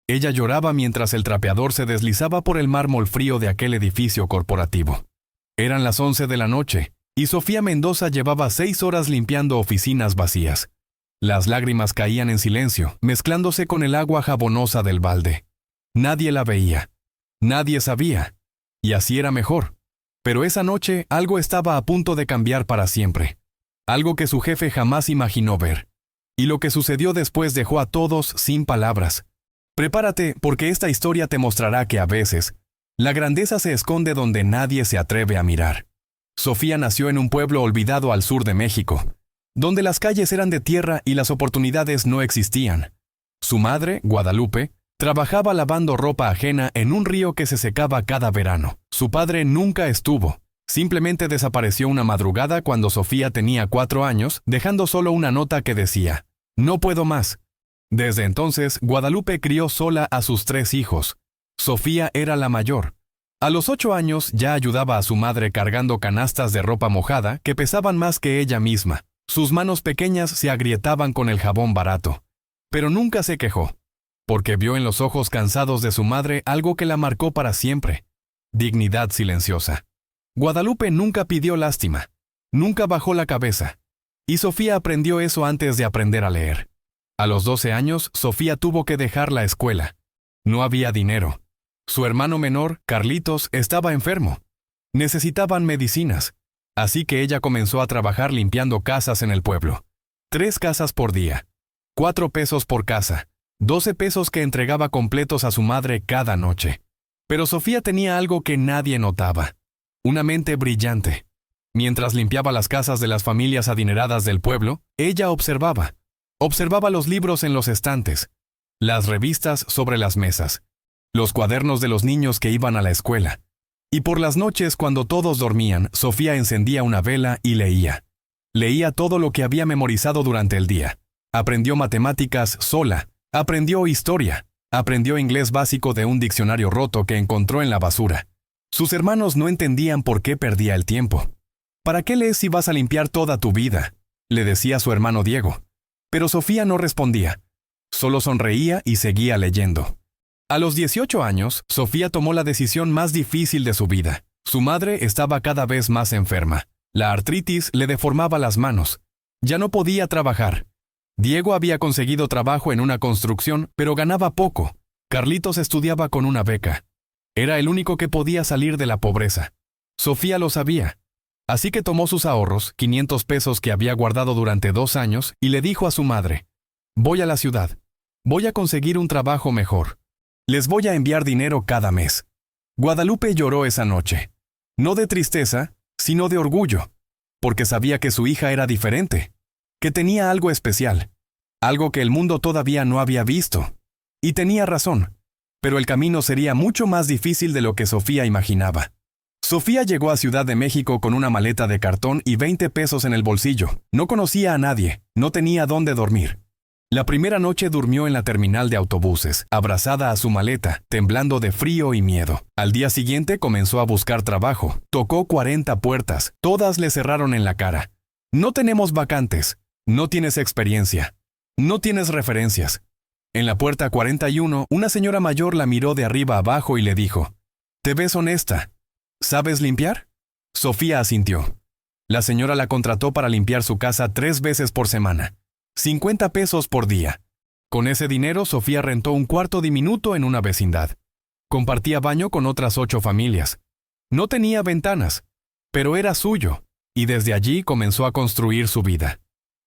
Ella lloraba mientras el trapeador se deslizaba por el mármol frío de aquel edificio corporativo. Eran las 11 de la noche, y Sofía Mendoza llevaba 6 horas limpiando oficinas vacías. Las lágrimas caían en silencio, mezclándose con el agua jabonosa del balde. Nadie la veía. Nadie sabía. Y así era mejor. Pero esa noche algo estaba a punto de cambiar para siempre. Algo que su jefe jamás imaginó ver. Y lo que sucedió después dejó a todos sin palabras. Prepárate, porque esta historia te mostrará que a veces, la grandeza se esconde donde nadie se atreve a mirar. Sofía nació en un pueblo olvidado al sur de México, donde las calles eran de tierra y las oportunidades no existían. Su madre, Guadalupe, trabajaba lavando ropa ajena en un río que se secaba cada verano. Su padre nunca estuvo. Simplemente desapareció una madrugada cuando Sofía tenía 4 años, dejando solo una nota que decía: «No puedo más». Desde entonces, Guadalupe crió sola a sus 3 hijos. Sofía era la mayor. A los 8 años ya ayudaba a su madre cargando canastas de ropa mojada que pesaban más que ella misma. Sus manos pequeñas se agrietaban con el jabón barato. Pero nunca se quejó, porque vio en los ojos cansados de su madre algo que la marcó para siempre: dignidad silenciosa. Guadalupe nunca pidió lástima, nunca bajó la cabeza. Y Sofía aprendió eso antes de aprender a leer. A los 12 años, Sofía tuvo que dejar la escuela. No había dinero. Su hermano menor, Carlitos, estaba enfermo. Necesitaban medicinas. Así que ella comenzó a trabajar limpiando casas en el pueblo. 3 casas por día. 4 pesos por casa. 12 pesos que entregaba completos a su madre cada noche. Pero Sofía tenía algo que nadie notaba. Una mente brillante. Mientras limpiaba las casas de las familias adineradas del pueblo, ella observaba. Observaba los libros en los estantes, las revistas sobre las mesas, los cuadernos de los niños que iban a la escuela. Y por las noches, cuando todos dormían, Sofía encendía una vela y leía. Leía todo lo que había memorizado durante el día. Aprendió matemáticas sola, aprendió historia, aprendió inglés básico de un diccionario roto que encontró en la basura. Sus hermanos no entendían por qué perdía el tiempo. «¿Para qué lees si vas a limpiar toda tu vida?», le decía su hermano Diego. Pero Sofía no respondía. Solo sonreía y seguía leyendo. A los 18 años, Sofía tomó la decisión más difícil de su vida. Su madre estaba cada vez más enferma. La artritis le deformaba las manos. Ya no podía trabajar. Diego había conseguido trabajo en una construcción, pero ganaba poco. Carlitos estudiaba con una beca. Era el único que podía salir de la pobreza. Sofía lo sabía. Así que tomó sus ahorros, 500 pesos que había guardado durante 2 años, y le dijo a su madre: «Voy a la ciudad. Voy a conseguir un trabajo mejor. Les voy a enviar dinero cada mes». Guadalupe lloró esa noche. No de tristeza, sino de orgullo, porque sabía que su hija era diferente, que tenía algo especial, algo que el mundo todavía no había visto. Y tenía razón, pero el camino sería mucho más difícil de lo que Sofía imaginaba. Sofía llegó a Ciudad de México con una maleta de cartón y 20 pesos en el bolsillo. No conocía a nadie, no tenía dónde dormir. La primera noche durmió en la terminal de autobuses, abrazada a su maleta, temblando de frío y miedo. Al día siguiente comenzó a buscar trabajo. Tocó 40 puertas, todas le cerraron en la cara. «No tenemos vacantes, no tienes experiencia, no tienes referencias». En la puerta 41, una señora mayor la miró de arriba abajo y le dijo: «Te ves honesta. ¿Sabes limpiar?». Sofía asintió. La señora la contrató para limpiar su casa 3 veces por semana. 50 pesos por día. Con ese dinero, Sofía rentó un cuarto diminuto en una vecindad. Compartía baño con otras 8 familias. No tenía ventanas, pero era suyo, y desde allí comenzó a construir su vida.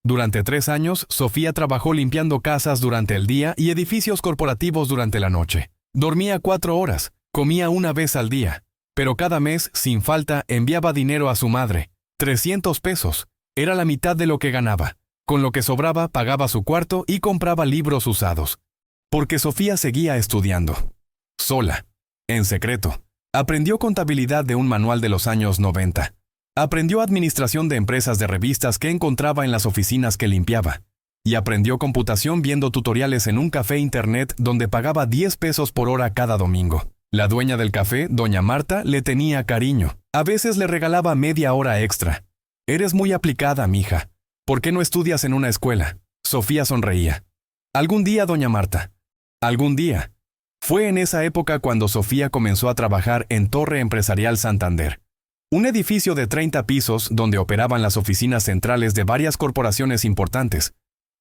Durante 3 años, Sofía trabajó limpiando casas durante el día y edificios corporativos durante la noche. Dormía 4 horas, comía una vez al día, pero cada mes, sin falta, enviaba dinero a su madre. 300 pesos. Era la mitad de lo que ganaba. Con lo que sobraba, pagaba su cuarto y compraba libros usados. Porque Sofía seguía estudiando. Sola. En secreto. Aprendió contabilidad de un manual de los años 90. Aprendió administración de empresas de revistas que encontraba en las oficinas que limpiaba. Y aprendió computación viendo tutoriales en un café internet donde pagaba 10 pesos por hora cada domingo. La dueña del café, doña Marta, le tenía cariño. A veces le regalaba media hora extra. «Eres muy aplicada, mija. ¿Por qué no estudias en una escuela?». Sofía sonreía. «Algún día, doña Marta. Algún día». Fue en esa época cuando Sofía comenzó a trabajar en Torre Empresarial Santander, un edificio de 30 pisos donde operaban las oficinas centrales de varias corporaciones importantes.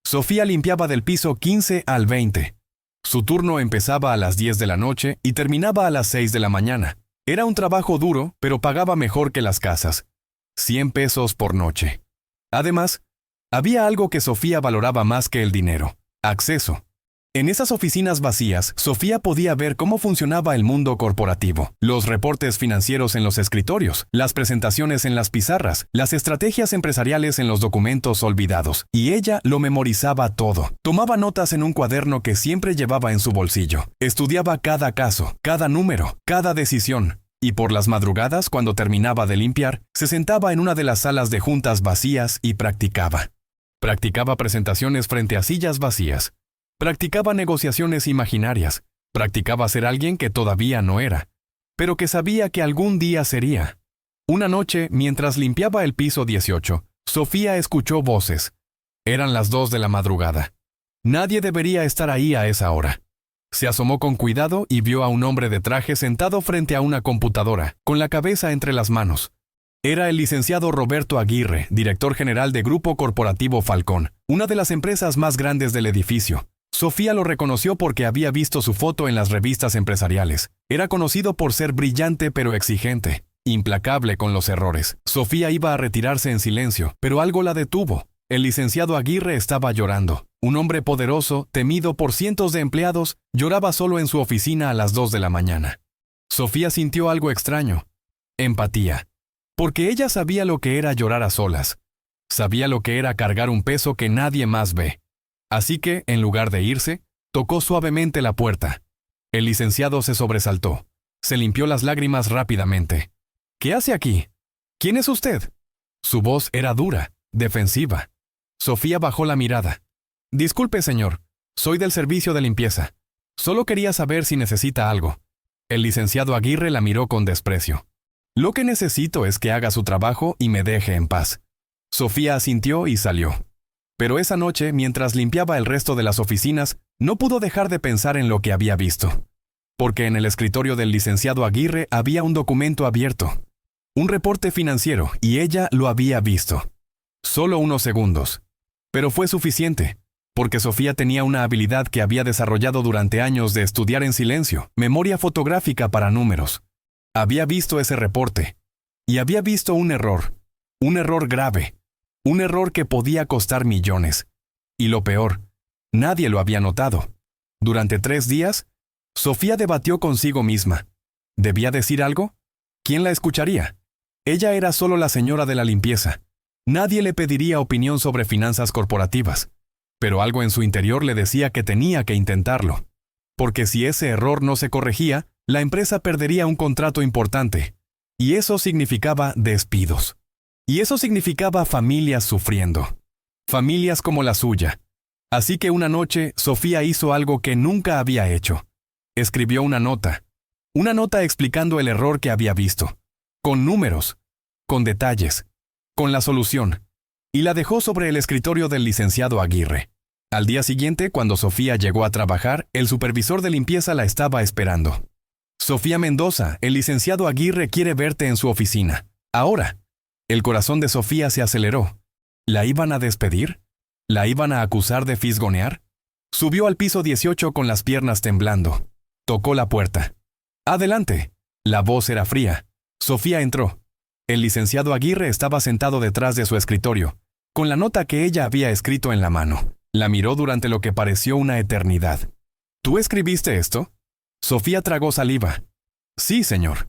Sofía limpiaba del piso 15 al 20. Su turno empezaba a las 10 de la noche y terminaba a las 6 de la mañana. Era un trabajo duro, pero pagaba mejor que las casas. 100 pesos por noche. Además, había algo que Sofía valoraba más que el dinero: acceso. En esas oficinas vacías, Sofía podía ver cómo funcionaba el mundo corporativo, los reportes financieros en los escritorios, las presentaciones en las pizarras, las estrategias empresariales en los documentos olvidados, y ella lo memorizaba todo. Tomaba notas en un cuaderno que siempre llevaba en su bolsillo. Estudiaba cada caso, cada número, cada decisión. Y por las madrugadas, cuando terminaba de limpiar, se sentaba en una de las salas de juntas vacías y practicaba. Practicaba presentaciones frente a sillas vacías. Practicaba negociaciones imaginarias. Practicaba ser alguien que todavía no era, pero que sabía que algún día sería. Una noche, mientras limpiaba el piso 18, Sofía escuchó voces. Eran las 2 de la madrugada. Nadie debería estar ahí a esa hora. Se asomó con cuidado y vio a un hombre de traje sentado frente a una computadora, con la cabeza entre las manos. Era el licenciado Roberto Aguirre, director general de Grupo Corporativo Falcón, una de las empresas más grandes del edificio. Sofía lo reconoció porque había visto su foto en las revistas empresariales. Era conocido por ser brillante pero exigente, implacable con los errores. Sofía iba a retirarse en silencio, pero algo la detuvo. El licenciado Aguirre estaba llorando. Un hombre poderoso, temido por cientos de empleados, lloraba solo en su oficina a las 2 de la mañana. Sofía sintió algo extraño. Empatía. Porque ella sabía lo que era llorar a solas. Sabía lo que era cargar un peso que nadie más ve. Así que, en lugar de irse, tocó suavemente la puerta. El licenciado se sobresaltó. Se limpió las lágrimas rápidamente. ¿Qué hace aquí? ¿Quién es usted? Su voz era dura, defensiva. Sofía bajó la mirada. Disculpe, señor. Soy del servicio de limpieza. Solo quería saber si necesita algo. El licenciado Aguirre la miró con desprecio. Lo que necesito es que haga su trabajo y me deje en paz. Sofía asintió y salió. Pero esa noche, mientras limpiaba el resto de las oficinas, no pudo dejar de pensar en lo que había visto. Porque en el escritorio del licenciado Aguirre había un documento abierto. Un reporte financiero, y ella lo había visto. Solo unos segundos. Pero fue suficiente, porque Sofía tenía una habilidad que había desarrollado durante años de estudiar en silencio, memoria fotográfica para números. Había visto ese reporte, y había visto un error grave. Un error que podía costar millones. Y lo peor, nadie lo había notado. Durante 3 días, Sofía debatió consigo misma. ¿Debía decir algo? ¿Quién la escucharía? Ella era solo la señora de la limpieza. Nadie le pediría opinión sobre finanzas corporativas. Pero algo en su interior le decía que tenía que intentarlo. Porque si ese error no se corregía, la empresa perdería un contrato importante. Y eso significaba despidos. Y eso significaba familias sufriendo. Familias como la suya. Así que una noche, Sofía hizo algo que nunca había hecho. Escribió una nota. Una nota explicando el error que había visto. Con números. Con detalles. Con la solución. Y la dejó sobre el escritorio del licenciado Aguirre. Al día siguiente, cuando Sofía llegó a trabajar, el supervisor de limpieza la estaba esperando. Sofía Mendoza, el licenciado Aguirre quiere verte en su oficina. Ahora. El corazón de Sofía se aceleró. ¿La iban a despedir? ¿La iban a acusar de fisgonear? Subió al piso 18 con las piernas temblando. Tocó la puerta. ¡Adelante! La voz era fría. Sofía entró. El licenciado Aguirre estaba sentado detrás de su escritorio, con la nota que ella había escrito en la mano. La miró durante lo que pareció una eternidad. ¿Tú escribiste esto? Sofía tragó saliva. Sí, señor.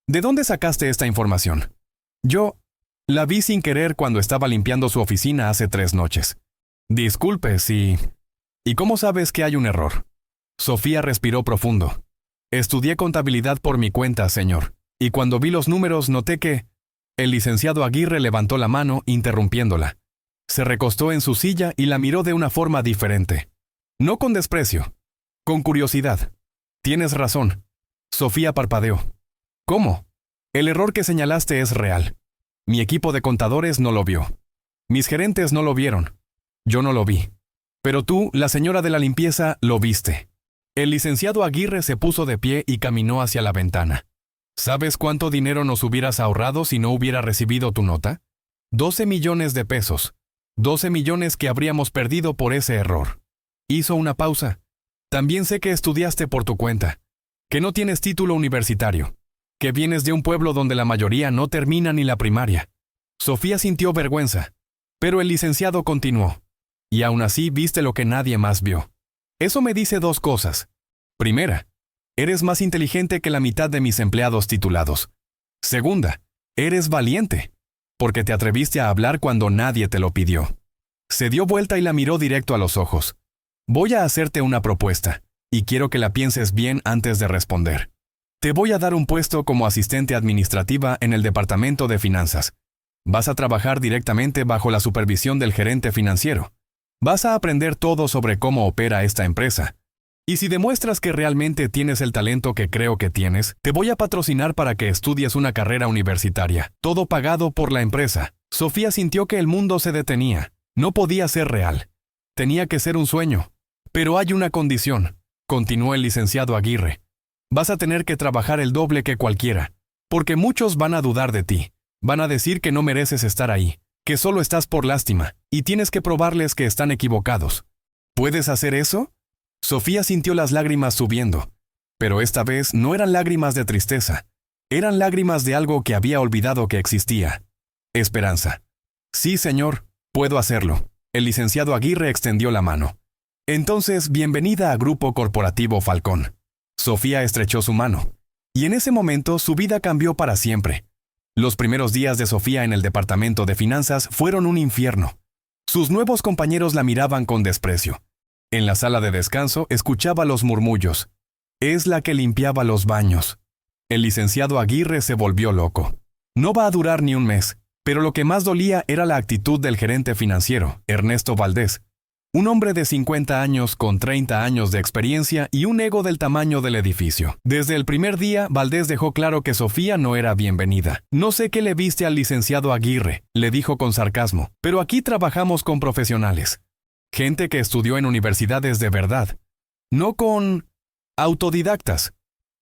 ¿De dónde sacaste esta información? Yo la vi sin querer cuando estaba limpiando su oficina hace 3 noches. Disculpe, sí. ¿Y cómo sabes que hay un error? Sofía respiró profundo. Estudié contabilidad por mi cuenta, señor. Y cuando vi los números noté que... El licenciado Aguirre levantó la mano, interrumpiéndola. Se recostó en su silla y la miró de una forma diferente. No con desprecio. Con curiosidad. Tienes razón. Sofía parpadeó. ¿Cómo? El error que señalaste es real. Mi equipo de contadores no lo vio. Mis gerentes no lo vieron. Yo no lo vi. Pero tú, la señora de la limpieza, lo viste. El licenciado Aguirre se puso de pie y caminó hacia la ventana. ¿Sabes cuánto dinero nos hubieras ahorrado si no hubiera recibido tu nota? 12 millones de pesos. 12 millones que habríamos perdido por ese error. Hizo una pausa. También sé que estudiaste por tu cuenta, que no tienes título universitario, que vienes de un pueblo donde la mayoría no termina ni la primaria. Sofía sintió vergüenza, pero el licenciado continuó. Y aún así viste lo que nadie más vio. Eso me dice dos cosas. Primera, eres más inteligente que la mitad de mis empleados titulados. Segunda, eres valiente, porque te atreviste a hablar cuando nadie te lo pidió. Se dio vuelta y la miró directo a los ojos. Voy a hacerte una propuesta, y quiero que la pienses bien antes de responder. Te voy a dar un puesto como asistente administrativa en el Departamento de Finanzas. Vas a trabajar directamente bajo la supervisión del gerente financiero. Vas a aprender todo sobre cómo opera esta empresa. Y si demuestras que realmente tienes el talento que creo que tienes, te voy a patrocinar para que estudies una carrera universitaria, todo pagado por la empresa. Sofía sintió que el mundo se detenía. No podía ser real. Tenía que ser un sueño. Pero hay una condición, continuó el licenciado Aguirre. Vas a tener que trabajar el doble que cualquiera, porque muchos van a dudar de ti. Van a decir que no mereces estar ahí, que solo estás por lástima, y tienes que probarles que están equivocados. ¿Puedes hacer eso? Sofía sintió las lágrimas subiendo, pero esta vez no eran lágrimas de tristeza, eran lágrimas de algo que había olvidado que existía. Esperanza. Sí, señor, puedo hacerlo. El licenciado Aguirre extendió la mano. Entonces, bienvenida a Grupo Corporativo Falcón. Sofía estrechó su mano, y en ese momento su vida cambió para siempre. Los primeros días de Sofía en el departamento de finanzas fueron un infierno. Sus nuevos compañeros la miraban con desprecio. En la sala de descanso escuchaba los murmullos. Es la que limpiaba los baños. El licenciado Aguirre se volvió loco. No va a durar ni un mes, pero lo que más dolía era la actitud del gerente financiero, Ernesto Valdés. Un hombre de 50 años con 30 años de experiencia y un ego del tamaño del edificio. Desde el primer día, Valdés dejó claro que Sofía no era bienvenida. No sé qué le viste al licenciado Aguirre, le dijo con sarcasmo, pero aquí trabajamos con profesionales. Gente que estudió en universidades de verdad. No con autodidactas.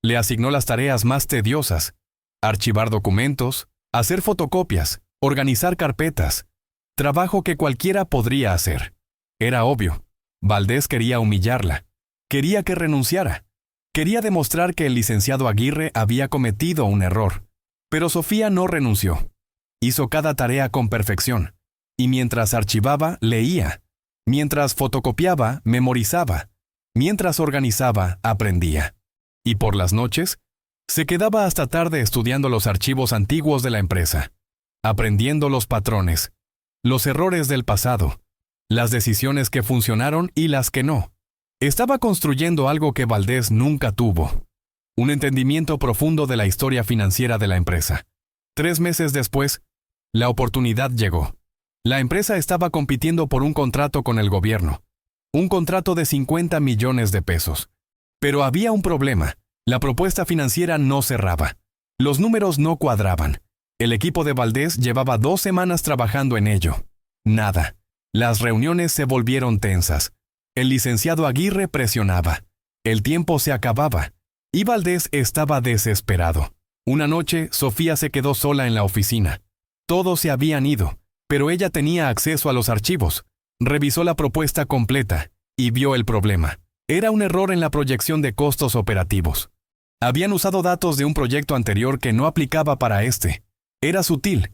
Le asignó las tareas más tediosas. Archivar documentos, hacer fotocopias, organizar carpetas. Trabajo que cualquiera podría hacer. Era obvio. Valdés quería humillarla. Quería que renunciara. Quería demostrar que el licenciado Aguirre había cometido un error. Pero Sofía no renunció. Hizo cada tarea con perfección. Y mientras archivaba, leía. Mientras fotocopiaba, memorizaba. Mientras organizaba, aprendía. Y por las noches, se quedaba hasta tarde estudiando los archivos antiguos de la empresa, aprendiendo los patrones, los errores del pasado, las decisiones que funcionaron y las que no. Estaba construyendo algo que Valdés nunca tuvo, un entendimiento profundo de la historia financiera de la empresa. 3 meses después, la oportunidad llegó. La empresa estaba compitiendo por un contrato con el gobierno, un contrato de 50 millones de pesos. Pero había un problema. La propuesta financiera no cerraba. Los números no cuadraban. El equipo de Valdés llevaba 2 semanas trabajando en ello. Nada. Las reuniones se volvieron tensas. El licenciado Aguirre presionaba. El tiempo se acababa. Y Valdés estaba desesperado. Una noche, Sofía se quedó sola en la oficina. Todos se habían ido, pero ella tenía acceso a los archivos. Revisó la propuesta completa y vio el problema. Era un error en la proyección de costos operativos. Habían usado datos de un proyecto anterior que no aplicaba para este. Era sutil,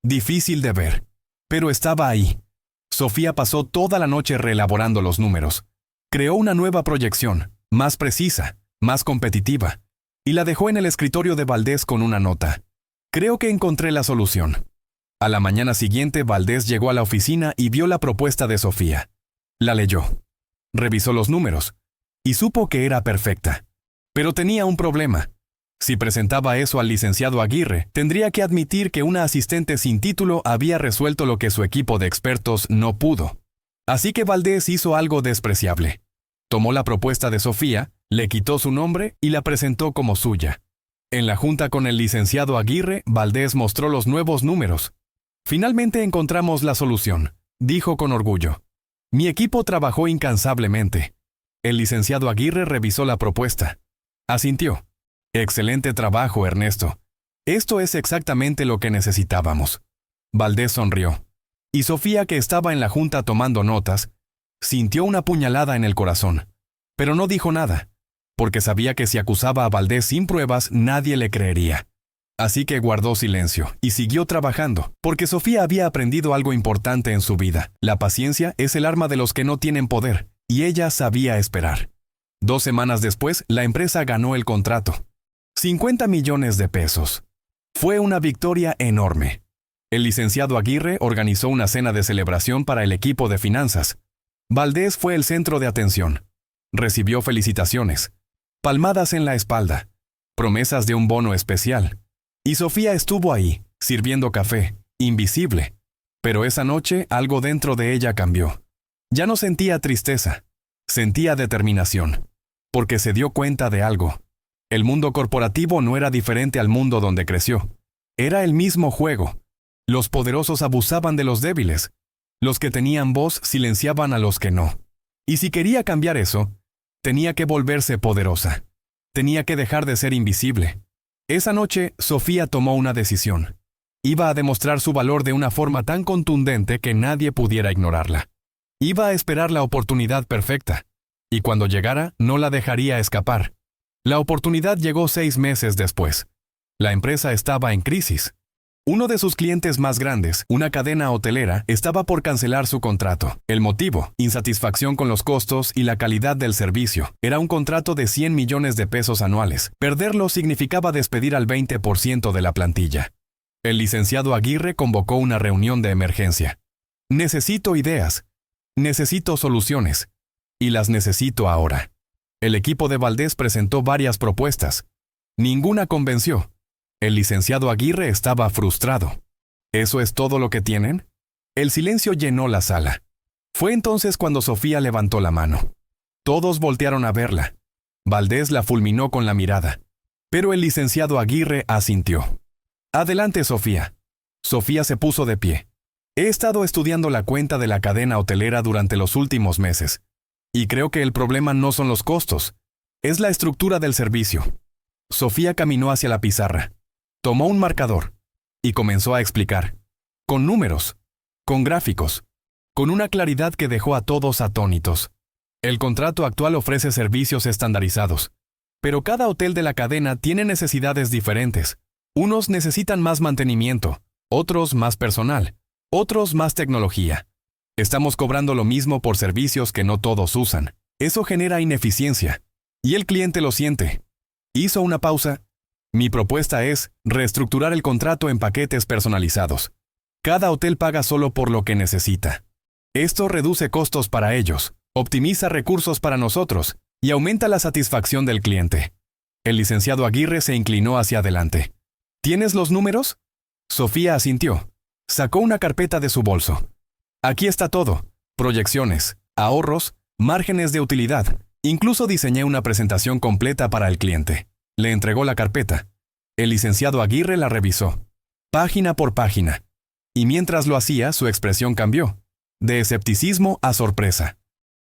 difícil de ver, pero estaba ahí. Sofía pasó toda la noche reelaborando los números. Creó una nueva proyección, más precisa, más competitiva, y la dejó en el escritorio de Valdés con una nota. Creo que encontré la solución. A la mañana siguiente, Valdés llegó a la oficina y vio la propuesta de Sofía. La leyó. Revisó los números y supo que era perfecta. Pero tenía un problema. Si presentaba eso al licenciado Aguirre, tendría que admitir que una asistente sin título había resuelto lo que su equipo de expertos no pudo. Así que Valdés hizo algo despreciable. Tomó la propuesta de Sofía, le quitó su nombre y la presentó como suya. En la junta con el licenciado Aguirre, Valdés mostró los nuevos números. Finalmente encontramos la solución, dijo con orgullo. Mi equipo trabajó incansablemente. El licenciado Aguirre revisó la propuesta. Asintió. Excelente trabajo, Ernesto. Esto es exactamente lo que necesitábamos. Valdés sonrió. Y Sofía, que estaba en la junta tomando notas, sintió una puñalada en el corazón. Pero no dijo nada, porque sabía que si acusaba a Valdés sin pruebas, nadie le creería. Así que guardó silencio y siguió trabajando, porque Sofía había aprendido algo importante en su vida. La paciencia es el arma de los que no tienen poder, y ella sabía esperar. 2 semanas después, la empresa ganó el contrato. 50 millones de pesos. Fue una victoria enorme. El licenciado Aguirre organizó una cena de celebración para el equipo de finanzas. Valdés fue el centro de atención. Recibió felicitaciones, palmadas en la espalda, promesas de un bono especial. Y Sofía estuvo ahí, sirviendo café, invisible. Pero esa noche algo dentro de ella cambió. Ya no sentía tristeza, sentía determinación, porque se dio cuenta de algo. El mundo corporativo no era diferente al mundo donde creció. Era el mismo juego. Los poderosos abusaban de los débiles. Los que tenían voz silenciaban a los que no. Y si quería cambiar eso, tenía que volverse poderosa. Tenía que dejar de ser invisible. Esa noche, Sofía tomó una decisión. Iba a demostrar su valor de una forma tan contundente que nadie pudiera ignorarla. Iba a esperar la oportunidad perfecta. Y cuando llegara, no la dejaría escapar. La oportunidad llegó 6 meses después. La empresa estaba en crisis. Uno de sus clientes más grandes, una cadena hotelera, estaba por cancelar su contrato. El motivo, insatisfacción con los costos y la calidad del servicio. Era un contrato de 100 millones de pesos anuales. Perderlo significaba despedir al 20% de la plantilla. El licenciado Aguirre convocó una reunión de emergencia. Necesito ideas. Necesito soluciones. Y las necesito ahora. El equipo de Valdés presentó varias propuestas. Ninguna convenció. El licenciado Aguirre estaba frustrado. ¿Eso es todo lo que tienen? El silencio llenó la sala. Fue entonces cuando Sofía levantó la mano. Todos voltearon a verla. Valdés la fulminó con la mirada. Pero el licenciado Aguirre asintió. Adelante, Sofía. Sofía se puso de pie. He estado estudiando la cuenta de la cadena hotelera durante los últimos meses. Y creo que el problema no son los costos. Es la estructura del servicio. Sofía caminó hacia la pizarra. Tomó un marcador y comenzó a explicar, con números, con gráficos, con una claridad que dejó a todos atónitos. El contrato actual ofrece servicios estandarizados, pero cada hotel de la cadena tiene necesidades diferentes. Unos necesitan más mantenimiento, otros más personal, otros más tecnología. Estamos cobrando lo mismo por servicios que no todos usan. Eso genera ineficiencia, y el cliente lo siente. Hizo una pausa. Mi propuesta es reestructurar el contrato en paquetes personalizados. Cada hotel paga solo por lo que necesita. Esto reduce costos para ellos, optimiza recursos para nosotros y aumenta la satisfacción del cliente. El licenciado Aguirre se inclinó hacia adelante. ¿Tienes los números? Sofía asintió. Sacó una carpeta de su bolso. Aquí está todo. Proyecciones, ahorros, márgenes de utilidad. Incluso diseñé una presentación completa para el cliente. Le entregó la carpeta. El licenciado Aguirre la revisó, página por página. Y mientras lo hacía, su expresión cambió. De escepticismo a sorpresa.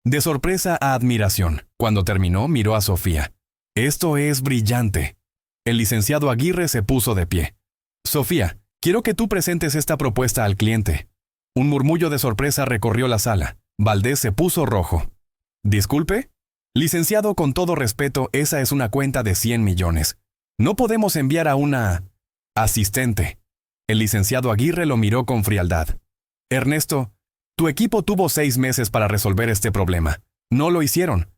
De sorpresa a admiración. Cuando terminó, miró a Sofía. Esto es brillante. El licenciado Aguirre se puso de pie. Sofía, quiero que tú presentes esta propuesta al cliente. Un murmullo de sorpresa recorrió la sala. Valdés se puso rojo. ¿Disculpe? Licenciado, con todo respeto, esa es una cuenta de 100 millones. No podemos enviar a una asistente. El licenciado Aguirre lo miró con frialdad. Ernesto, tu equipo tuvo 6 meses para resolver este problema. No lo hicieron.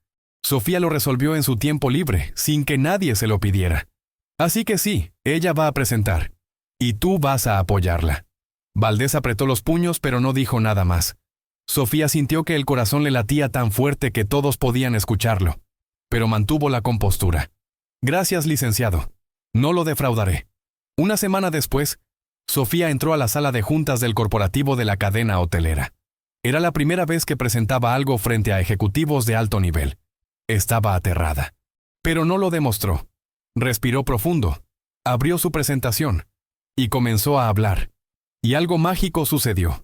Sofía lo resolvió en su tiempo libre, sin que nadie se lo pidiera. Así que sí, ella va a presentar. Y tú vas a apoyarla. Valdés apretó los puños, pero no dijo nada más. Sofía sintió que el corazón le latía tan fuerte que todos podían escucharlo, pero mantuvo la compostura. Gracias, licenciado. No lo defraudaré. Una semana después, Sofía entró a la sala de juntas del corporativo de la cadena hotelera. Era la primera vez que presentaba algo frente a ejecutivos de alto nivel. Estaba aterrada, pero no lo demostró. Respiró profundo, abrió su presentación y comenzó a hablar. Y algo mágico sucedió.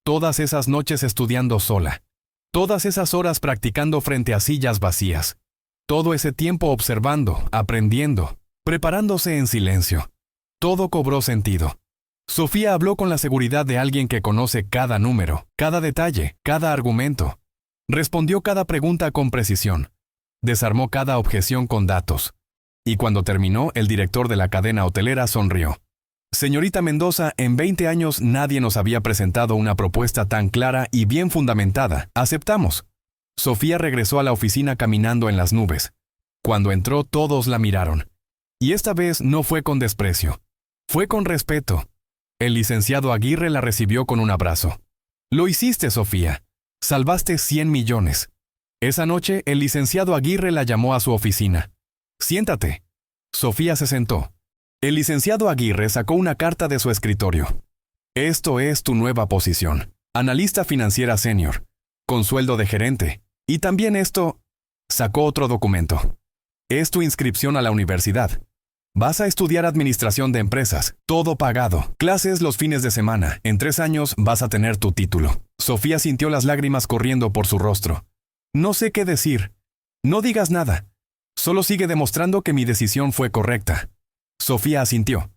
Todas esas noches estudiando sola, Todas esas horas practicando frente a sillas vacías. Todo ese tiempo observando, aprendiendo, preparándose en silencio. Todo cobró sentido. Sofía habló con la seguridad de alguien que conoce cada número, cada detalle, cada argumento. Respondió cada pregunta con precisión. Desarmó cada objeción con datos. Y cuando terminó, el director de la cadena hotelera sonrió. Señorita Mendoza, en 20 años nadie nos había presentado una propuesta tan clara y bien fundamentada. Aceptamos. Sofía regresó a la oficina caminando en las nubes. Cuando entró, todos la miraron. Y esta vez no fue con desprecio. Fue con respeto. El licenciado Aguirre la recibió con un abrazo. Lo hiciste, Sofía. Salvaste 100 millones. Esa noche, el licenciado Aguirre la llamó a su oficina. Siéntate. Sofía se sentó. El licenciado Aguirre sacó una carta de su escritorio. Esto es tu nueva posición. Analista financiera senior. Con sueldo de gerente. Y también esto... Sacó otro documento. Es tu inscripción a la universidad. Vas a estudiar administración de empresas. Todo pagado. Clases los fines de semana. En 3 años vas a tener tu título. Sofía sintió las lágrimas corriendo por su rostro. No sé qué decir. No digas nada. Solo sigue demostrando que mi decisión fue correcta. Sofía asintió.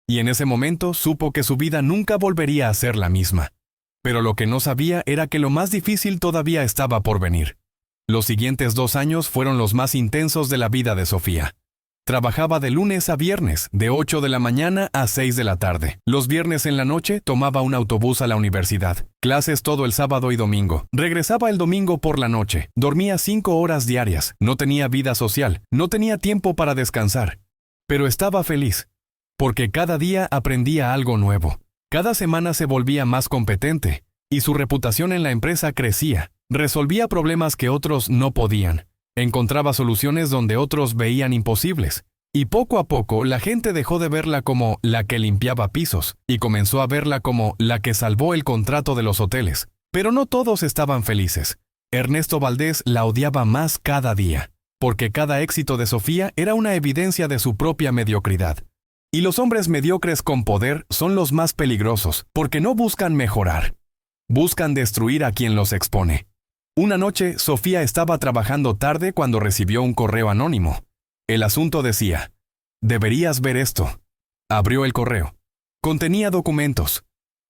Y en ese momento supo que su vida nunca volvería a ser la misma. Pero lo que no sabía era que lo más difícil todavía estaba por venir. Los siguientes 2 años fueron los más intensos de la vida de Sofía. Trabajaba de lunes a viernes, de 8 de la mañana a 6 de la tarde. Los viernes en la noche tomaba un autobús a la universidad. Clases todo el sábado y domingo. Regresaba el domingo por la noche. Dormía 5 horas diarias. No tenía vida social. No tenía tiempo para descansar. Pero estaba feliz. Porque cada día aprendía algo nuevo. Cada semana se volvía más competente. Y su reputación en la empresa crecía. Resolvía problemas que otros no podían. Encontraba soluciones donde otros veían imposibles. Y poco a poco la gente dejó de verla como la que limpiaba pisos y comenzó a verla como la que salvó el contrato de los hoteles. Pero no todos estaban felices. Ernesto Valdés la odiaba más cada día, porque cada éxito de Sofía era una evidencia de su propia mediocridad. Y los hombres mediocres con poder son los más peligrosos, porque no buscan mejorar. Buscan destruir a quien los expone. Una noche, Sofía estaba trabajando tarde cuando recibió un correo anónimo. El asunto decía, deberías ver esto. Abrió el correo. Contenía documentos.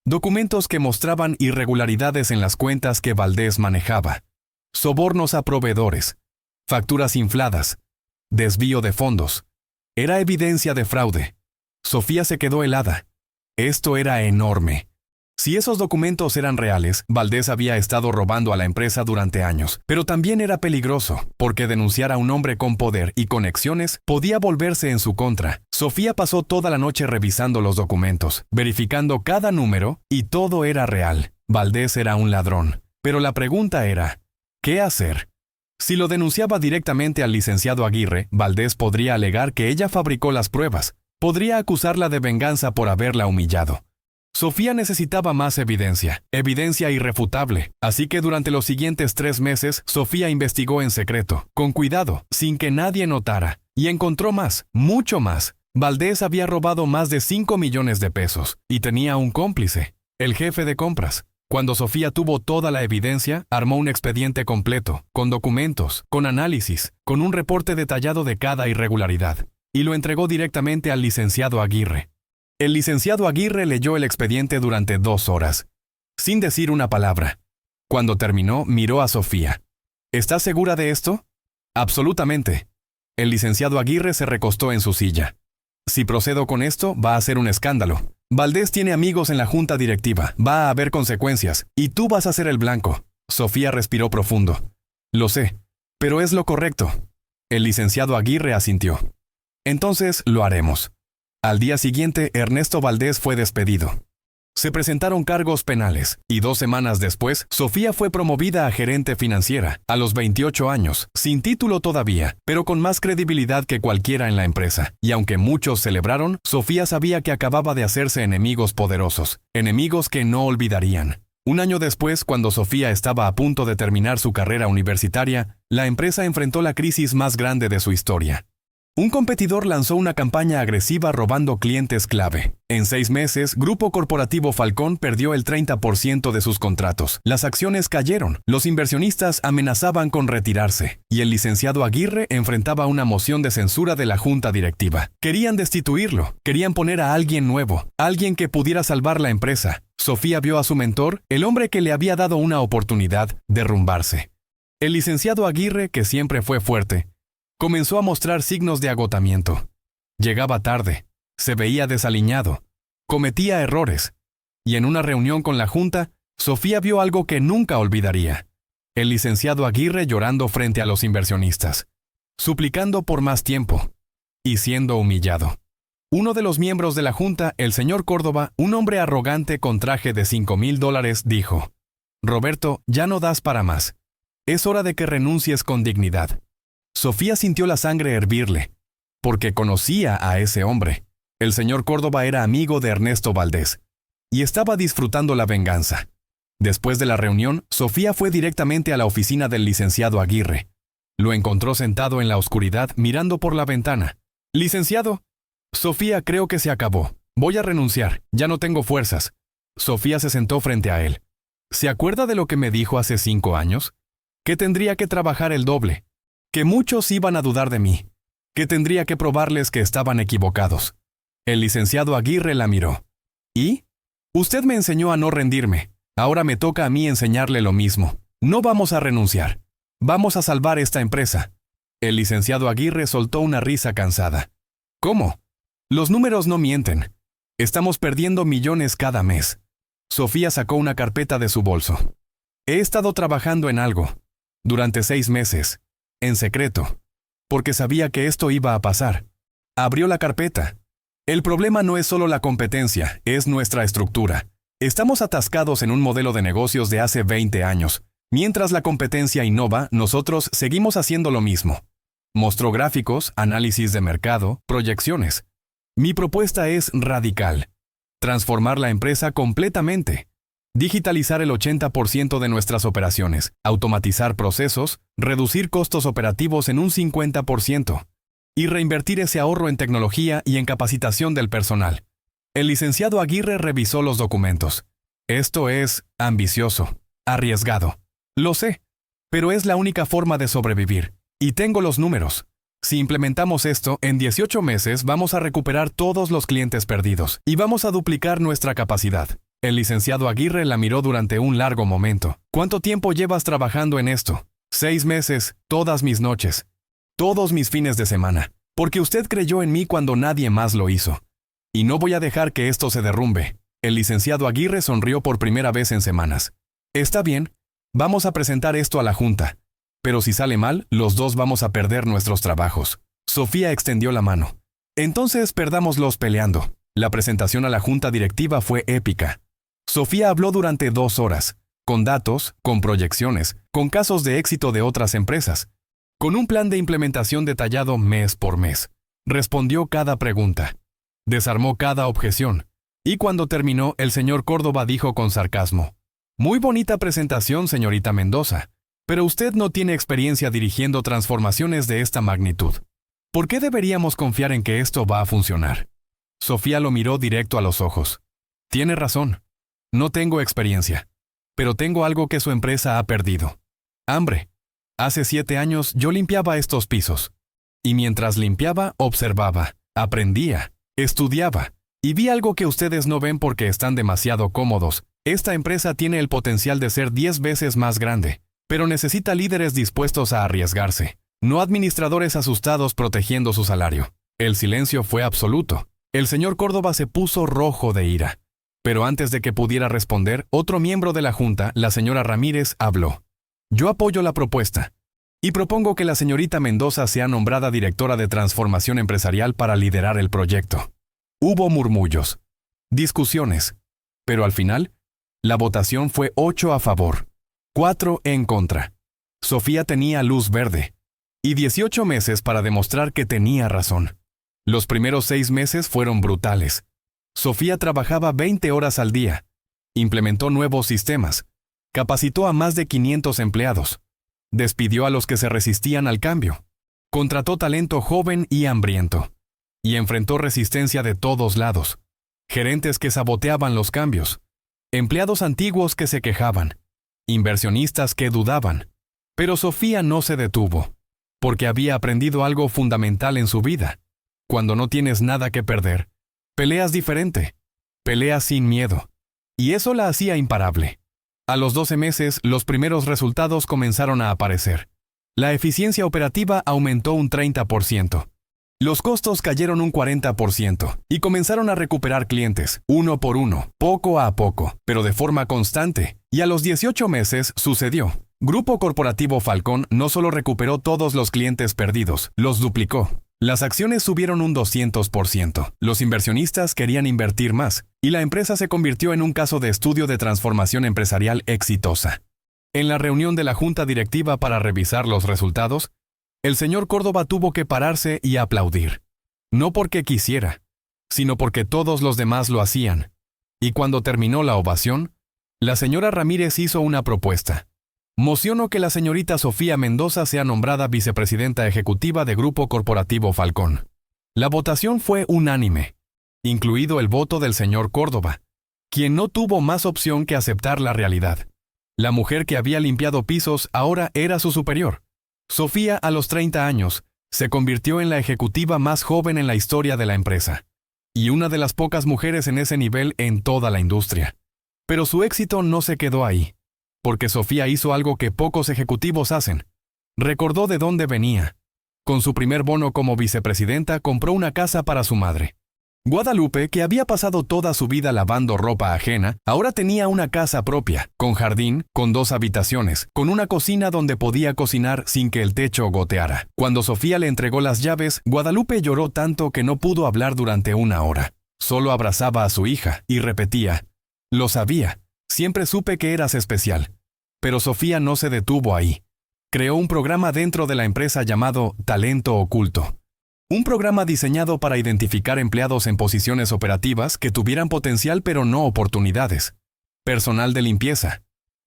Documentos que mostraban irregularidades en las cuentas que Valdés manejaba. Sobornos a proveedores. Facturas infladas. Desvío de fondos. Era evidencia de fraude. Sofía se quedó helada. Esto era enorme. Si esos documentos eran reales, Valdés había estado robando a la empresa durante años, pero también era peligroso, porque denunciar a un hombre con poder y conexiones podía volverse en su contra. Sofía pasó toda la noche revisando los documentos, verificando cada número, y todo era real. Valdés era un ladrón. Pero la pregunta era, ¿qué hacer? Si lo denunciaba directamente al licenciado Aguirre, Valdés podría alegar que ella fabricó las pruebas. Podría acusarla de venganza por haberla humillado. Sofía necesitaba más evidencia irrefutable, así que durante los siguientes 3 meses, Sofía investigó en secreto, con cuidado, sin que nadie notara, y encontró más, mucho más. Valdés había robado más de 5 millones de pesos, y tenía un cómplice, el jefe de compras. Cuando Sofía tuvo toda la evidencia, armó un expediente completo, con documentos, con análisis, con un reporte detallado de cada irregularidad, y lo entregó directamente al licenciado Aguirre. El licenciado Aguirre leyó el expediente durante 2 horas, sin decir una palabra. Cuando terminó, miró a Sofía. ¿Estás segura de esto? Absolutamente. El licenciado Aguirre se recostó en su silla. Si procedo con esto, va a ser un escándalo. Valdés tiene amigos en la junta directiva, va a haber consecuencias, y tú vas a ser el blanco. Sofía respiró profundo. Lo sé, pero es lo correcto. El licenciado Aguirre asintió. Entonces lo haremos. Al día siguiente, Ernesto Valdés fue despedido. Se presentaron cargos penales, y 2 semanas después, Sofía fue promovida a gerente financiera, a los 28 años, sin título todavía, pero con más credibilidad que cualquiera en la empresa. Y aunque muchos celebraron, Sofía sabía que acababa de hacerse enemigos poderosos, enemigos que no olvidarían. Un año después, cuando Sofía estaba a punto de terminar su carrera universitaria, la empresa enfrentó la crisis más grande de su historia. Un competidor lanzó una campaña agresiva robando clientes clave. En 6 meses, Grupo Corporativo Falcón perdió el 30% de sus contratos. Las acciones cayeron, los inversionistas amenazaban con retirarse, y el licenciado Aguirre enfrentaba una moción de censura de la junta directiva. Querían destituirlo, querían poner a alguien nuevo, alguien que pudiera salvar la empresa. Sofía vio a su mentor, el hombre que le había dado una oportunidad, derrumbarse. El licenciado Aguirre, que siempre fue fuerte, comenzó a mostrar signos de agotamiento. Llegaba tarde, se veía desaliñado, cometía errores, y en una reunión con la junta, Sofía vio algo que nunca olvidaría. El licenciado Aguirre llorando frente a los inversionistas, suplicando por más tiempo, y siendo humillado. Uno de los miembros de la junta, el señor Córdoba, un hombre arrogante con traje de $5,000, dijo: «Roberto, ya no das para más. Es hora de que renuncies con dignidad». Sofía sintió la sangre hervirle, porque conocía a ese hombre. El señor Córdoba era amigo de Ernesto Valdés, y estaba disfrutando la venganza. Después de la reunión, Sofía fue directamente a la oficina del licenciado Aguirre. Lo encontró sentado en la oscuridad mirando por la ventana. «Licenciado». «Sofía, creo que se acabó. Voy a renunciar, ya no tengo fuerzas». Sofía se sentó frente a él. «¿Se acuerda de lo que me dijo hace 5 años? Que tendría que trabajar el doble. Que muchos iban a dudar de mí, que tendría que probarles que estaban equivocados». El licenciado Aguirre la miró. «¿Y? Usted me enseñó a no rendirme. Ahora me toca a mí enseñarle lo mismo. No vamos a renunciar. Vamos a salvar esta empresa». El licenciado Aguirre soltó una risa cansada. «¿Cómo? Los números no mienten. Estamos perdiendo millones cada mes». Sofía sacó una carpeta de su bolso. «He estado trabajando en algo. Durante 6 meses. En secreto, porque sabía que esto iba a pasar». Abrió la carpeta. «El problema no es solo la competencia, es nuestra estructura. Estamos atascados en un modelo de negocios de hace 20 años. Mientras la competencia innova, nosotros seguimos haciendo lo mismo». Mostró gráficos, análisis de mercado, proyecciones. «Mi propuesta es radical. Transformar la empresa completamente. Digitalizar el 80% de nuestras operaciones, automatizar procesos, reducir costos operativos en un 50% y reinvertir ese ahorro en tecnología y en capacitación del personal». El licenciado Aguirre revisó los documentos. «Esto es ambicioso, arriesgado. Lo sé, pero es la única forma de sobrevivir. Y tengo los números. Si implementamos esto, en 18 meses vamos a recuperar todos los clientes perdidos y vamos a duplicar nuestra capacidad». El licenciado Aguirre la miró durante un largo momento. «¿Cuánto tiempo llevas trabajando en esto?» 6 meses, todas mis noches, todos mis fines de semana, porque usted creyó en mí cuando nadie más lo hizo. Y no voy a dejar que esto se derrumbe». El licenciado Aguirre sonrió por primera vez en semanas. «Está bien, vamos a presentar esto a la junta. Pero si sale mal, los dos vamos a perder nuestros trabajos». Sofía extendió la mano. «Entonces perdámoslos peleando». La presentación a la junta directiva fue épica. Sofía habló durante 2 horas, con datos, con proyecciones, con casos de éxito de otras empresas, con un plan de implementación detallado mes por mes. Respondió cada pregunta, desarmó cada objeción, y cuando terminó, el señor Córdoba dijo con sarcasmo: «Muy bonita presentación, señorita Mendoza, pero usted no tiene experiencia dirigiendo transformaciones de esta magnitud. ¿Por qué deberíamos confiar en que esto va a funcionar?». Sofía lo miró directo a los ojos. «Tiene razón. No tengo experiencia, pero tengo algo que su empresa ha perdido: hambre. Hace 7 años yo limpiaba estos pisos. Y mientras limpiaba, observaba, aprendía, estudiaba, y vi algo que ustedes no ven porque están demasiado cómodos. Esta empresa tiene el potencial de ser 10 veces más grande, pero necesita líderes dispuestos a arriesgarse, no administradores asustados protegiendo su salario». El silencio fue absoluto. El señor Córdoba se puso rojo de ira. Pero antes de que pudiera responder, otro miembro de la junta, la señora Ramírez, habló. «Yo apoyo la propuesta y propongo que la señorita Mendoza sea nombrada directora de transformación empresarial para liderar el proyecto». Hubo murmullos, discusiones, pero al final, la votación fue 8 a favor, 4 en contra. Sofía tenía luz verde y 18 meses para demostrar que tenía razón. Los primeros 6 meses fueron brutales. Sofía trabajaba 20 horas al día, implementó nuevos sistemas, capacitó a más de 500 empleados, despidió a los que se resistían al cambio, Contrató talento joven y hambriento. Y enfrentó resistencia de todos lados. Gerentes que saboteaban los cambios. Empleados antiguos que se quejaban. Inversionistas que dudaban. Pero Sofía no se detuvo, porque había aprendido algo fundamental en su vida. Cuando no tienes nada que perder, peleas diferente. Peleas sin miedo. Y eso la hacía imparable. A los 12 meses, los primeros resultados comenzaron a aparecer. La eficiencia operativa aumentó un 30%. Los costos cayeron un 40% y comenzaron a recuperar clientes, uno por uno, poco a poco, pero de forma constante. Y a los 18 meses sucedió. Grupo Corporativo Falcón no solo recuperó todos los clientes perdidos, los duplicó. Las acciones subieron un 200%. Los inversionistas querían invertir más, y la empresa se convirtió en un caso de estudio de transformación empresarial exitosa. En la reunión de la junta directiva para revisar los resultados, el señor Córdoba tuvo que pararse y aplaudir. No porque quisiera, sino porque todos los demás lo hacían. Y cuando terminó la ovación, la señora Ramírez hizo una propuesta. Mociono que la señorita Sofía Mendoza sea nombrada vicepresidenta ejecutiva de Grupo Corporativo Falcón. La votación fue unánime, incluido el voto del señor Córdoba, quien no tuvo más opción que aceptar la realidad. La mujer que había limpiado pisos ahora era su superior. Sofía, a los 30 años, se convirtió en la ejecutiva más joven en la historia de la empresa, y una de las pocas mujeres en ese nivel en toda la industria. Pero su éxito no se quedó ahí, porque Sofía hizo algo que pocos ejecutivos hacen. Recordó de dónde venía. Con su primer bono como vicepresidenta compró una casa para su madre. Guadalupe, que había pasado toda su vida lavando ropa ajena, ahora tenía una casa propia, con jardín, con 2 habitaciones, con una cocina donde podía cocinar sin que el techo goteara. Cuando Sofía le entregó las llaves, Guadalupe lloró tanto que no pudo hablar durante 1 hora. Solo abrazaba a su hija y repetía: «Lo sabía, siempre supe que eras especial». Pero Sofía no se detuvo ahí. Creó un programa dentro de la empresa llamado Talento Oculto. Un programa diseñado para identificar empleados en posiciones operativas que tuvieran potencial pero no oportunidades. Personal de limpieza,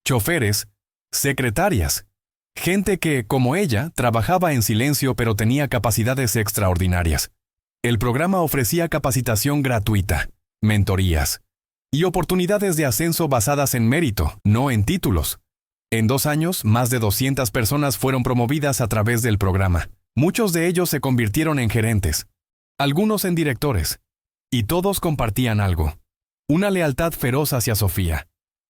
choferes, secretarias, gente que, como ella, trabajaba en silencio pero tenía capacidades extraordinarias. El programa ofrecía capacitación gratuita, mentorías y oportunidades de ascenso basadas en mérito, no en títulos. En 2 años, más de 200 personas fueron promovidas a través del programa. Muchos de ellos se convirtieron en gerentes, algunos en directores, y todos compartían algo: una lealtad feroz hacia Sofía,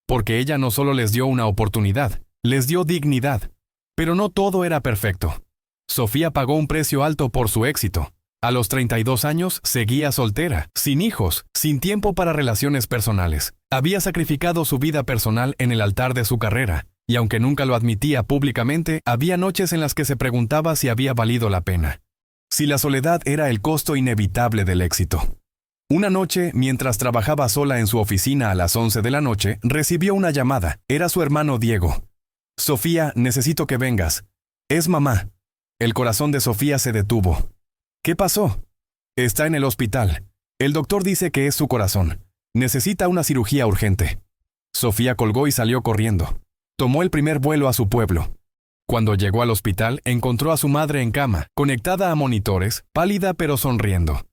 porque ella no solo les dio una oportunidad, les dio dignidad. Pero no todo era perfecto. Sofía pagó un precio alto por su éxito. A los 32 años seguía soltera, sin hijos, sin tiempo para relaciones personales. Había sacrificado su vida personal en el altar de su carrera. Y aunque nunca lo admitía públicamente, había noches en las que se preguntaba si había valido la pena. Si la soledad era el costo inevitable del éxito. Una noche, mientras trabajaba sola en su oficina a las 11 de la noche, recibió una llamada. Era su hermano Diego. «Sofía, necesito que vengas. Es mamá». El corazón de Sofía se detuvo. «¿Qué pasó?» «Está en el hospital. El doctor dice que es su corazón. Necesita una cirugía urgente». Sofía colgó y salió corriendo. Tomó el primer vuelo a su pueblo. Cuando llegó al hospital, encontró a su madre en cama, conectada a monitores, pálida pero sonriendo.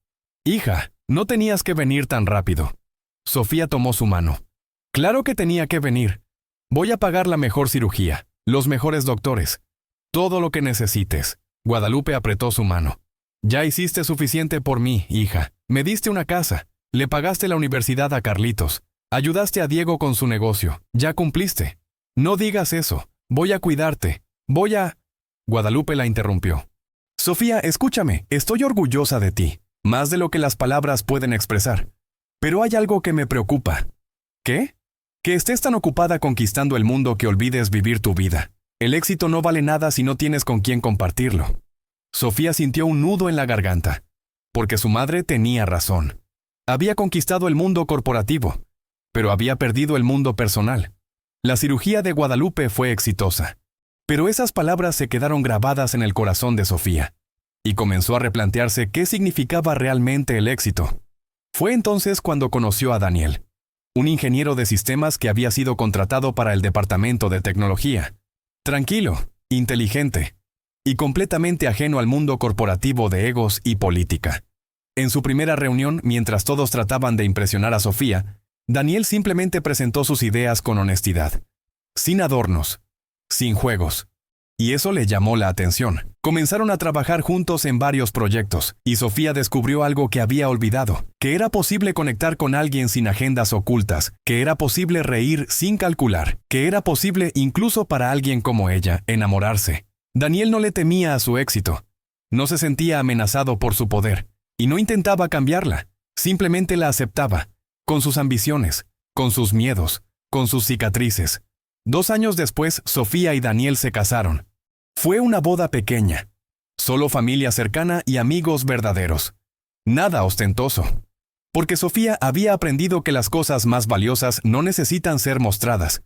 «Hija, no tenías que venir tan rápido». Sofía tomó su mano. «Claro que tenía que venir. Voy a pagar la mejor cirugía, los mejores doctores. Todo lo que necesites». Guadalupe apretó su mano. «Ya hiciste suficiente por mí, hija. Me diste una casa. Le pagaste la universidad a Carlitos. Ayudaste a Diego con su negocio. Ya cumpliste. No digas eso. Voy a cuidarte. Voy a...» Guadalupe la interrumpió. «Sofía, escúchame. Estoy orgullosa de ti, más de lo que las palabras pueden expresar. Pero hay algo que me preocupa». «¿Qué?» «Que estés tan ocupada conquistando el mundo que olvides vivir tu vida. El éxito no vale nada si no tienes con quién compartirlo». Sofía sintió un nudo en la garganta, porque su madre tenía razón. Había conquistado el mundo corporativo, pero había perdido el mundo personal. La cirugía de Guadalupe fue exitosa, pero esas palabras se quedaron grabadas en el corazón de Sofía, y comenzó a replantearse qué significaba realmente el éxito. Fue entonces cuando conoció a Daniel, un ingeniero de sistemas que había sido contratado para el departamento de tecnología. Tranquilo, inteligente, y completamente ajeno al mundo corporativo de egos y política. En su primera reunión, mientras todos trataban de impresionar a Sofía, Daniel simplemente presentó sus ideas con honestidad, sin adornos, sin juegos. Y eso le llamó la atención. Comenzaron a trabajar juntos en varios proyectos, y Sofía descubrió algo que había olvidado, que era posible conectar con alguien sin agendas ocultas, que era posible reír sin calcular, que era posible incluso para alguien como ella enamorarse. Daniel no le temía a su éxito, no se sentía amenazado por su poder, y no intentaba cambiarla, simplemente la aceptaba, con sus ambiciones, con sus miedos, con sus cicatrices. 2 años después, Sofía y Daniel se casaron. Fue una boda pequeña, solo familia cercana y amigos verdaderos. Nada ostentoso. Porque Sofía había aprendido que las cosas más valiosas no necesitan ser mostradas.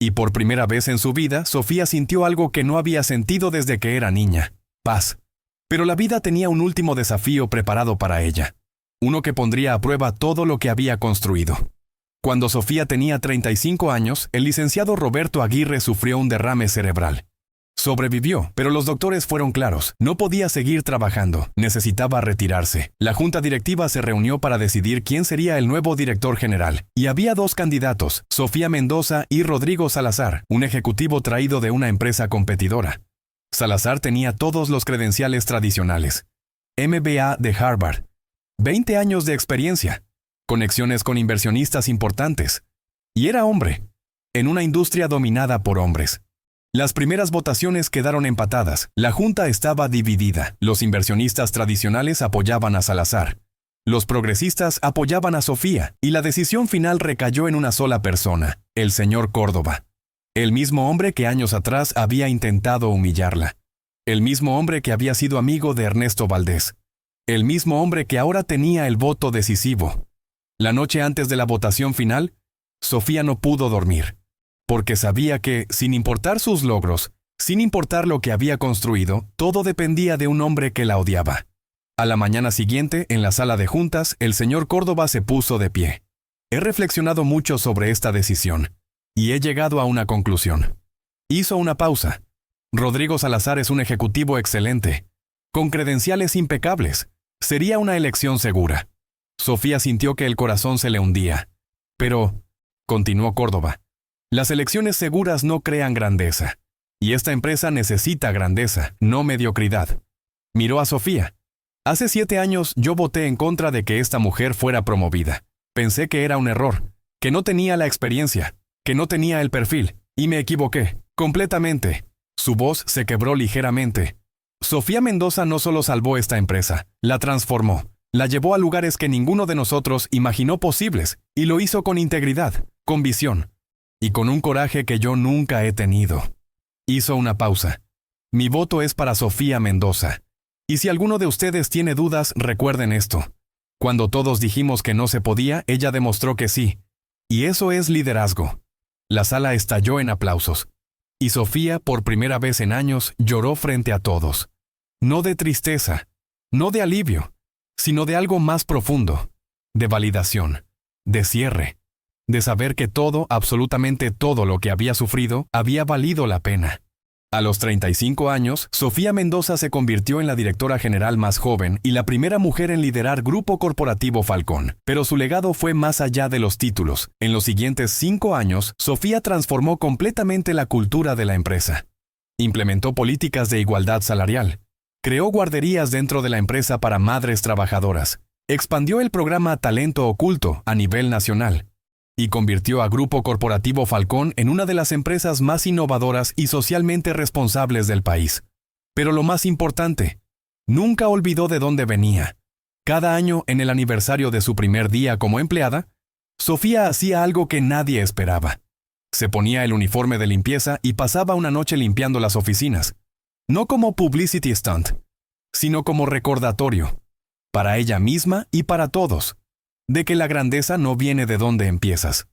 Y por primera vez en su vida, Sofía sintió algo que no había sentido desde que era niña: paz. Pero la vida tenía un último desafío preparado para ella. Uno que pondría a prueba todo lo que había construido. Cuando Sofía tenía 35 años, el licenciado Roberto Aguirre sufrió un derrame cerebral. Sobrevivió, pero los doctores fueron claros: no podía seguir trabajando, necesitaba retirarse. La junta directiva se reunió para decidir quién sería el nuevo director general, y había 2 candidatos, Sofía Mendoza y Rodrigo Salazar, un ejecutivo traído de una empresa competidora. Salazar tenía todos los credenciales tradicionales. MBA de Harvard, 20 años de experiencia, conexiones con inversionistas importantes. Y era hombre, en una industria dominada por hombres. Las primeras votaciones quedaron empatadas. La junta estaba dividida. Los inversionistas tradicionales apoyaban a Salazar. Los progresistas apoyaban a Sofía, y la decisión final recayó en una sola persona: el señor Córdoba. El mismo hombre que años atrás había intentado humillarla. El mismo hombre que había sido amigo de Ernesto Valdés. El mismo hombre que ahora tenía el voto decisivo. La noche antes de la votación final, Sofía no pudo dormir, porque sabía que, sin importar sus logros, sin importar lo que había construido, todo dependía de un hombre que la odiaba. A la mañana siguiente, en la sala de juntas, el señor Córdoba se puso de pie. He reflexionado mucho sobre esta decisión, y he llegado a una conclusión. Hizo una pausa. Rodrigo Salazar es un ejecutivo excelente, con credenciales impecables. Sería una elección segura. Sofía sintió que el corazón se le hundía. Pero, continuó Córdoba, las elecciones seguras no crean grandeza. Y esta empresa necesita grandeza, no mediocridad. Miró a Sofía. Hace 7 años yo voté en contra de que esta mujer fuera promovida. Pensé que era un error, que no tenía la experiencia, que no tenía el perfil, y me equivoqué, completamente. Su voz se quebró ligeramente. Sofía Mendoza no solo salvó esta empresa, la transformó, la llevó a lugares que ninguno de nosotros imaginó posibles, y lo hizo con integridad, con visión, y con un coraje que yo nunca he tenido. Hizo una pausa. Mi voto es para Sofía Mendoza. Y si alguno de ustedes tiene dudas, recuerden esto. Cuando todos dijimos que no se podía, ella demostró que sí. Y eso es liderazgo. La sala estalló en aplausos. Y Sofía, por primera vez en años, lloró frente a todos. No de tristeza, no de alivio, sino de algo más profundo, de validación, de cierre, de saber que todo, absolutamente todo lo que había sufrido, había valido la pena. A los 35 años, Sofía Mendoza se convirtió en la directora general más joven y la primera mujer en liderar Grupo Corporativo Falcón. Pero su legado fue más allá de los títulos. En los siguientes 5 años, Sofía transformó completamente la cultura de la empresa. Implementó políticas de igualdad salarial. Creó guarderías dentro de la empresa para madres trabajadoras. Expandió el programa Talento Oculto a nivel nacional. Y convirtió a Grupo Corporativo Falcón en una de las empresas más innovadoras y socialmente responsables del país. Pero lo más importante, nunca olvidó de dónde venía. Cada año, en el aniversario de su primer día como empleada, Sofía hacía algo que nadie esperaba. Se ponía el uniforme de limpieza y pasaba una noche limpiando las oficinas. No como publicity stunt, sino como recordatorio, para ella misma y para todos, de que la grandeza no viene de dónde empiezas.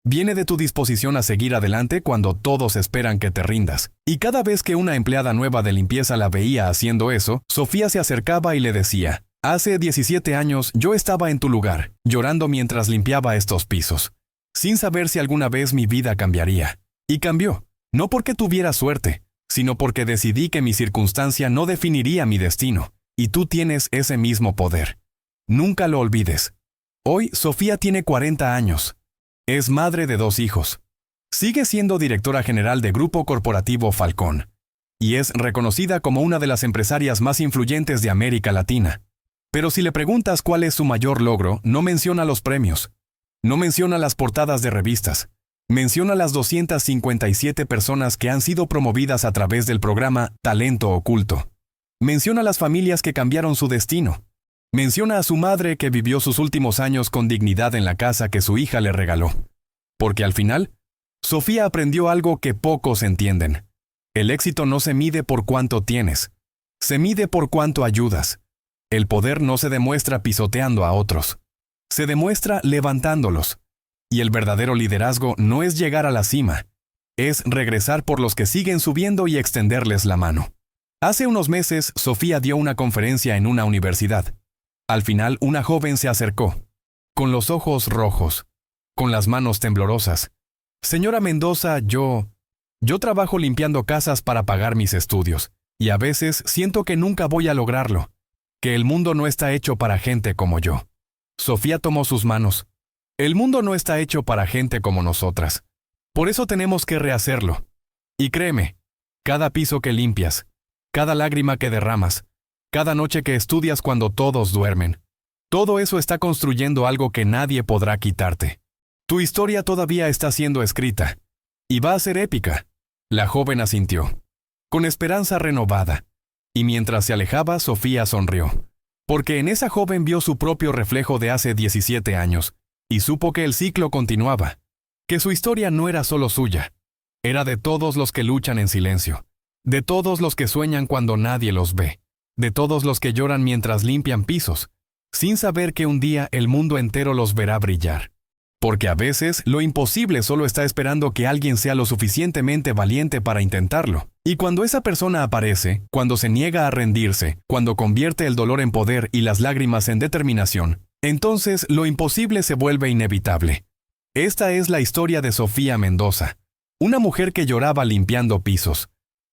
Viene de tu disposición a seguir adelante cuando todos esperan que te rindas. Y cada vez que una empleada nueva de limpieza la veía haciendo eso, Sofía se acercaba y le decía: hace 17 años yo estaba en tu lugar, llorando mientras limpiaba estos pisos, sin saber si alguna vez mi vida cambiaría. Y cambió, no porque tuviera suerte, sino porque decidí que mi circunstancia no definiría mi destino, y tú tienes ese mismo poder. Nunca lo olvides. Hoy, Sofía tiene 40 años. Es madre de 2 hijos. Sigue siendo directora general de Grupo Corporativo Falcón, y es reconocida como una de las empresarias más influyentes de América Latina. Pero si le preguntas cuál es su mayor logro, no menciona los premios. No menciona las portadas de revistas. Menciona las 257 personas que han sido promovidas a través del programa Talento Oculto. Menciona las familias que cambiaron su destino. Menciona a su madre que vivió sus últimos años con dignidad en la casa que su hija le regaló. Porque al final, Sofía aprendió algo que pocos entienden. El éxito no se mide por cuánto tienes. Se mide por cuánto ayudas. El poder no se demuestra pisoteando a otros. Se demuestra levantándolos. Y el verdadero liderazgo no es llegar a la cima. Es regresar por los que siguen subiendo y extenderles la mano. Hace unos meses, Sofía dio una conferencia en una universidad. Al final, una joven se acercó, con los ojos rojos, con las manos temblorosas. Señora Mendoza, yo trabajo limpiando casas para pagar mis estudios, y a veces siento que nunca voy a lograrlo, que el mundo no está hecho para gente como yo. Sofía tomó sus manos. El mundo no está hecho para gente como nosotras. Por eso tenemos que rehacerlo. Y créeme, cada piso que limpias, cada lágrima que derramas, cada noche que estudias cuando todos duermen, todo eso está construyendo algo que nadie podrá quitarte. Tu historia todavía está siendo escrita, y va a ser épica. La joven asintió, con esperanza renovada, y mientras se alejaba, Sofía sonrió, porque en esa joven vio su propio reflejo de hace 17 años, y supo que el ciclo continuaba, que su historia no era solo suya, era de todos los que luchan en silencio, de todos los que sueñan cuando nadie los ve, de todos los que lloran mientras limpian pisos, sin saber que un día el mundo entero los verá brillar. Porque a veces lo imposible solo está esperando que alguien sea lo suficientemente valiente para intentarlo. Y cuando esa persona aparece, cuando se niega a rendirse, cuando convierte el dolor en poder y las lágrimas en determinación, entonces lo imposible se vuelve inevitable. Esta es la historia de Sofía Mendoza, una mujer que lloraba limpiando pisos,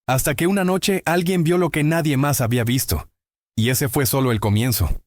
hasta que una noche alguien vio lo que nadie más había visto. Y ese fue solo el comienzo.